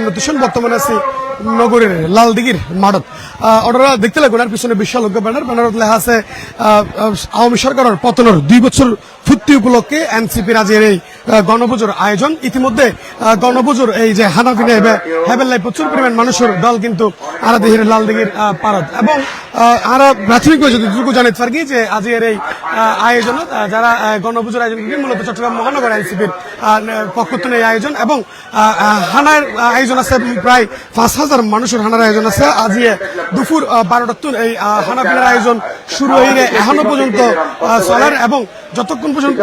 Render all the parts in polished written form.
নতুন বর্তমানে আছি নগরের লালদিঘির মাঠত ওনারা দেখতে লাগবেন আর পিছনে বিশাল ব্যানারত লেখা আছে আওয়ামী সরকারের পতনের 2 বছর পূর্তি উপলক্ষে এনসিপির আজের এই গণপুজোর আয়োজন। ইতিমধ্যে গণপুজোর এই যে হানাফিনে হেবেল্লায় প্রচুর পরিমাণ মানুষের দল কিন্তু আরাদিঘির লালদিঘির পারত এবং আরা প্রাথমিকভাবে যতটুকু জানি পারি যে আজের এই আয়োজন যারা গণপুজোর আয়োজন মূলত চট্টগ্রাম মহানগর এনসিপির পক্ষ থেকে এই আয়োজন এবং হানার আয়োজন আছে প্রায় 5,000 মানুষের হানার আয়োজন আছে। আজি দুপুর 12টার এই হানাফিনের আয়োজন শুরু হয়ে এখনো পর্যন্ত চলার এবং যতক্ষণ পর্যন্ত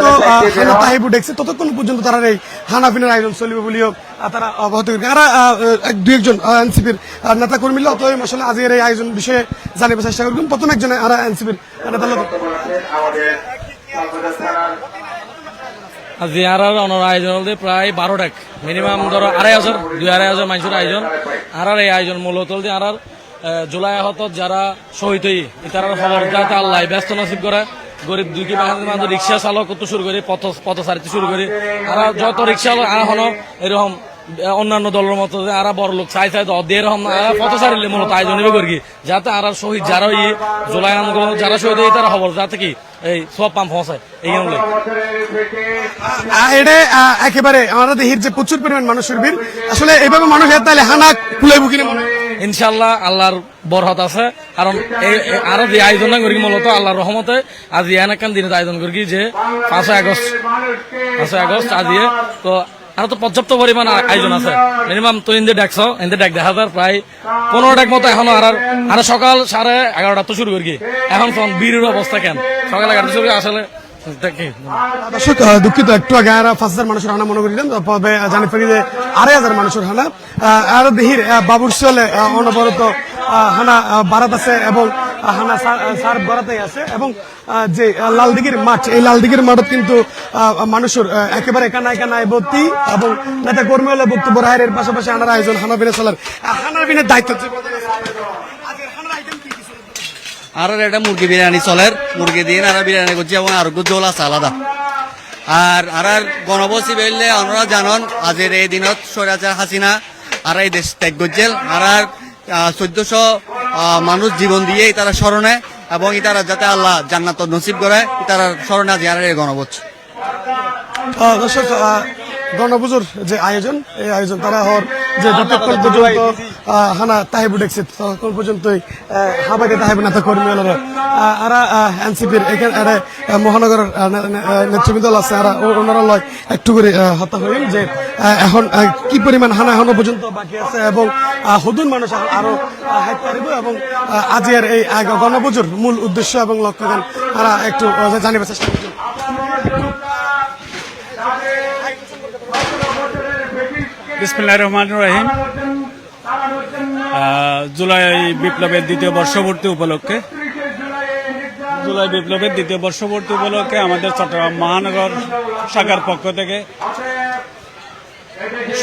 হানা তাহিবু দেখছে ততক্ষণ পর্যন্ত তারা এই হানাফিনের আয়োজন চলবে বলেও তারা অবগত করে। তারা দুই একজন এনসিপির নেতা কর্মী অতএব আসলে আজকের এই আয়োজন বিষয়ে জানার চেষ্টা করবেন। প্রথম একজনে আর এনসিপির নেতা আজি আর আয়োজন হল প্রায় 12 মিনিমাম ধরো 2,500 মানুষের আয়োজন। আর এই আয়োজন মূলত আর জুলাই আহত যারা শহীদ হই তারা খবর যাতে আল্লাহ ব্যস্ত নসিব করে গরিব দুঃখী মানুষ রিক্সা চালক তো শুরু করি পথচারীতে শুরু করি আর যত রিক্সা আর হন এরকম অন্যান্য দলের মতো আর বড় লোক চাই এরকম পথচারী মূলত আয়োজন করি যাতে আর শহীদ যারা জুলাই আন্দোলন যারা শহীদ হই তারা খবর যাতে কি এই সব পাম্প পৌঁছায় এই এটা একেবারে আমরা দেখি যে প্রচুর পরিমাণ মানুষের ভিড় আসলে এইভাবে মানুষ তাহলে হানা খুলাই বুকিনে মনে ইনশাল্লাহ আল্লাহর বরহত আছে কারণ আরো যে আয়োজন করি মূলত আল্লাহর রহমতে আজ এনাকান দিনে আয়োজন করি যে 5 আগস্ট আজ তো আর তো পর্যাপ্ত পরিমাণ আয়োজন আছে মিনিমাম তো ইন্দে ডাকছ ইন্দে ডাক দেখা যায় প্রায় 15 ডাক মতো এখনো আর সকাল 11:30 তো শুরু করি এখন বীরের অবস্থা কেন সকাল 11টা শুরু আসলে দর্শক দুঃখিত একটু আগে আর 5,000 মানুষের হানা মনে করিলেন তবে জানি পারি যে 2,500 মানুষের হানা আর দেহির বাবুর চলে অনবরত হানা বারাত আছে এবং হানা সার বারাতেই আছে এবং যে লালদিঘির মাঠ এই লালদিঘির মাঠত কিন্তু মানুষের একেবারে কানায় ভর্তি এবং নেতা কর্মী হলে বক্তব্য রায়ের পাশাপাশি হানার আয়োজন হানাবিনে চলার হানাবিনের দায়িত্ব আর এটা মুরগি বিরিয়ানি চলের মুরগি দিন আর বিরিয়ানি করছি এবং আরোগ্য জোল আছে আলাদা আর গণবসী বেললে আপনারা জানন আজের এই দিনত স্বৈরাচার হাসিনা আর এই দেশ ত্যাগ করছেন আর 1400 মানুষ জীবন দিয়ে তারা স্মরণে এবং তারা যাতে আল্লাহ জান্নাত নসিব করে তারা স্মরণে আজ আর এই গণবস দর্শক গণপুজোর যে আয়োজন এই আয়োজন তারা হওয়ার যে যতক্ষণ পর্যন্ত হানা তাহিবু দেখছে ততক্ষণ পর্যন্তই হাবাইতে তাহিবু নেতা কর্মী আর এনসিপির এখানে মহানগর নেতৃবৃন্দ আছে আর ওনারা লয় একটু করে হত্যা হইল যে এখন কি পরিমাণ হানা এখনো পর্যন্ত বাকি আছে এবং হদুন মানুষ আরো হাইতে পারিব এবং আজকের এই গণপুজোর মূল উদ্দেশ্য এবং লক্ষ্যগান তারা একটু জানিবার চেষ্টা করছেন। বিসমিল্লাহির রহমানির রহিম। জুলাই বিপ্লবের দ্বিতীয় বর্ষপূর্তি উপলক্ষে আমাদের চট্টগ্রাম মহানগর শাখার পক্ষ থেকে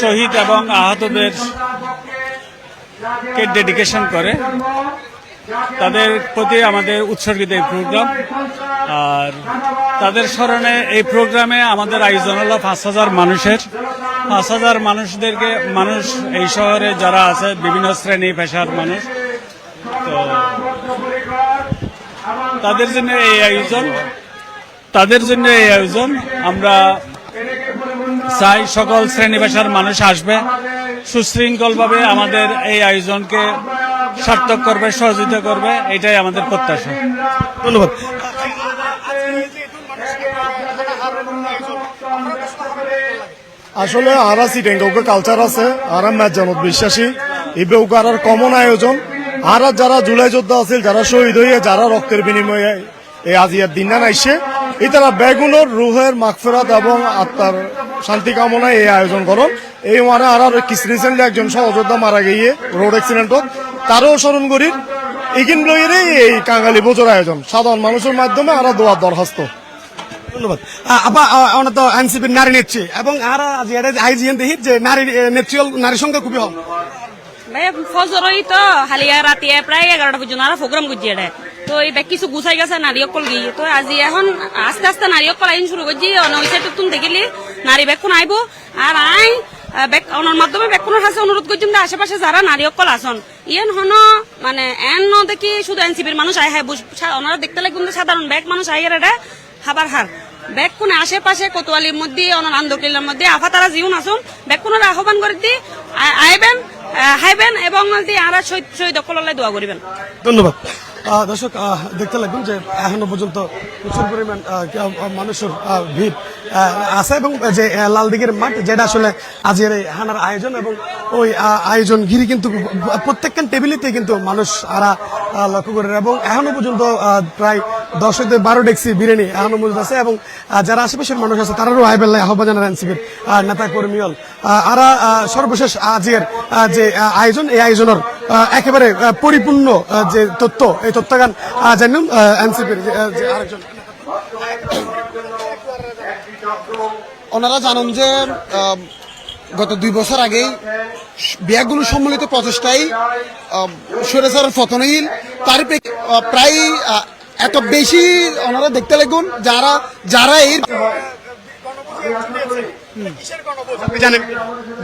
শহীদ এবং আহতদের কে ডেডিকেশন করে তাদের প্রতি আমাদের উৎসর্গিত এই প্রোগ্রাম আর তাদের স্মরণে এই প্রোগ্রামে আমাদের আয়োজন হলো 5,000 মানুষের 5,000 মানুষ এই শহরে যারা আছে বিভিন্ন শ্রেণী পেশার মানুষ তো তাদের জন্য এই আয়োজন আমরা চাই সকল শ্রেণী পেশার মানুষ আসবে সুশৃঙ্খলভাবে আমাদের এই আয়োজনকে সার্থক করবে সহযোগিতা করবে এটাই আমাদের প্রত্যাশা। ধন্যবাদ। আসলে আরা সিটেঙ্গকে কালচার আছে আরা ম্যাচ জনত বিশ্বাসী ইবেউকার কমন আয়োজন আর যারা জুলাই যোদ্ধা আছে যারা শহীদ হয়ে যারা রক্তের বিনিময়ে এই আজিয়ার দিন না নাইছে এই তারা বেগুনের রুহের মাগফিরাত এবং আত্মার শান্তি কামনায় এই আয়োজন করুন এই মানে আর রিসেন্টলি একজন সহযোদ্ধা মারা গিয়ে রোড অ্যাক্সিডেন্টত তারও স্মরণ করি এগিন লইয়েরই এই কাঙালি বোঝোর আয়োজন সাধারণ মানুষের মাধ্যমে আর দোয়ার দরখাস্ত। ধন্যবাদ। আমরা তো এনসিপির নারী নেত্রী এবং আর আইজিএন দেখি যে নারী সংখ্যা খুবই কম ফজরই তো হালিয়া রাতে প্রায় 11টা পর্যন্ত আর প্রোগ্রাম করছি এটা তো এটা কিছু গুছাই গেছে নারী অকল গিয়ে তো আজি এখন আস্তে আস্তে নারী অকল আইন শুরু করছি অনৈসে টুকটুন দেখিলি নারী বেক্ষণ আইব আর ওনার মাধ্যমে বেকুনের কাছে অনুরোধ করছেন যে আশেপাশে যারা নারী অকল আসন ইয়েন হন মানে এন ন দেখি শুধু এনসিপির মানুষ আয় হায় ওনারা দেখতে লাগবেন সাধারণ ব্যাগ মানুষ আইয়ের এটা খাবার হার ব্যাগ কোনে আশেপাশে কোতোয়ালির মধ্যে অনার আন্দোলনের মধ্যে আফা তারা জীবন আসুন ব্যাগ কোনের আহ্বান করে দি আইবেন হাইবেন এবং আরা শহীদ অকলে দোয়া করিবেন। ধন্যবাদ। দর্শক দেখতে লাগবেন যে এখনো পর্যন্ত প্রচুর পরিমাণ মানুষের ভিড় আছে এবং যে লালদিঘির মাঠ যেটা আসলে আজকের এই হানার আয়োজন এবং ওই আয়োজন ঘিরে কিন্তু প্রত্যেকটা টেবিলেতে কিন্তু মানুষ আরা লক্ষ্য করে এবং এখনো পর্যন্ত প্রায় 10 থেকে 12 ডেক্সি বিরিয়ানি এখনো মজুদ আছে এবং যারা আশেপাশের মানুষ আছে তারাও আইবেল্লায় আহ্বান জানান এনসিপির নেতা কর্মীল আরা সর্বশেষ আজকের যে আয়োজন এই আয়োজনের একেবারে পরিপূর্ণ যে তথ্য এই তথ্যগান জানুন এনসিপির আরেকজন ওনারা জানেন যে গত 2 বছর আগেই ব্যাগগুলো সম্মিলিত প্রচেষ্টায় স্বৈরাচারের পতনহীন তার প্রায় এত বেশি ওনারা দেখতে লাগুন যারা এই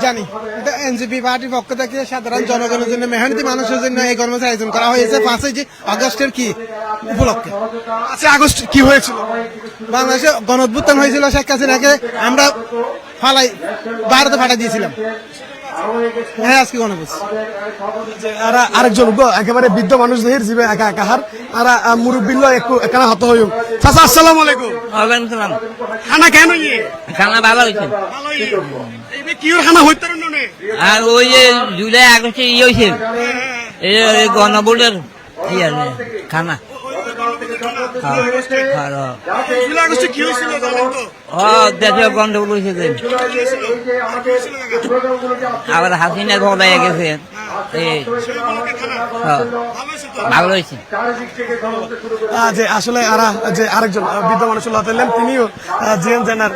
জানি এটা এনসিপি পার্টির পক্ষ থেকে সাধারণ জনগণের জন্য মেহনতি মানুষের জন্য এই কর্মসূচি আয়োজন করা হয়েছে 5 আগস্টের কি উপলক্ষে। 5 আগস্ট কি হয়েছিল? বাংলাদেশে গণঅভ্যুত্থান হয়েছিল, শেখ হাসিনাকে আমরা ভারতে পাঠিয়ে দিয়েছিলাম। হ্যাঁ আজকে গণভোজ আরেকজন একেবারে বৃদ্ধ মানুষ দেহের জীবে একা একা হার আর মুরব্বিল্ল একটু এখানে হত হইম। চাচা আসসালামু আলাইকুম। ওয়ালাইকুম সালাম। খানা কেন ইয়ে খানা ভালো হয়েছে। এই কি খানা হইতে নে আর ওই যে জুলাই আগস্টে ইয়ে হয়েছে এই গণভোটের খানা দেশে গন্ডগোল হয়েছে আবার হাসিনা ঘটাই গেছে ভালো হয়েছে। যে আসলে যে আরেকজন বৃদ্ধ মানুষ হতেলেন তিনিও জিএন জেনার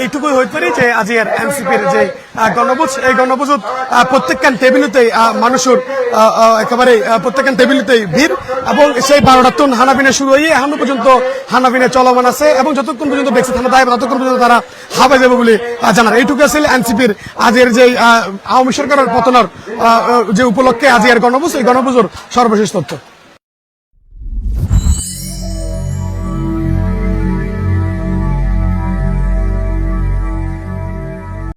এইটুকুই হইতে পারি যে আজকের এনসিপির যে গণভোজ এই গণভোজত প্রত্যেকখান টেবিলতেই মানুষের একেবারে প্রত্যেকখান টেবিলতেই ভিড় এবং সেই 12টার টন হানাবিনা শুরু হয়ে এখনো পর্যন্ত হানাবিনা চলমান আছে এবং যতক্ষণ পর্যন্ত বেঁচে থানা দেয় ততক্ষণ পর্যন্ত তারা হাবে যাবে বলে জানার এইটুকু আসলে এনসিপির আজকের যে আওয়ামী সরকারের পতনের যে উপলক্ষে আজকের গণভোজ এই গণভোজের সর্বশেষ তথ্য।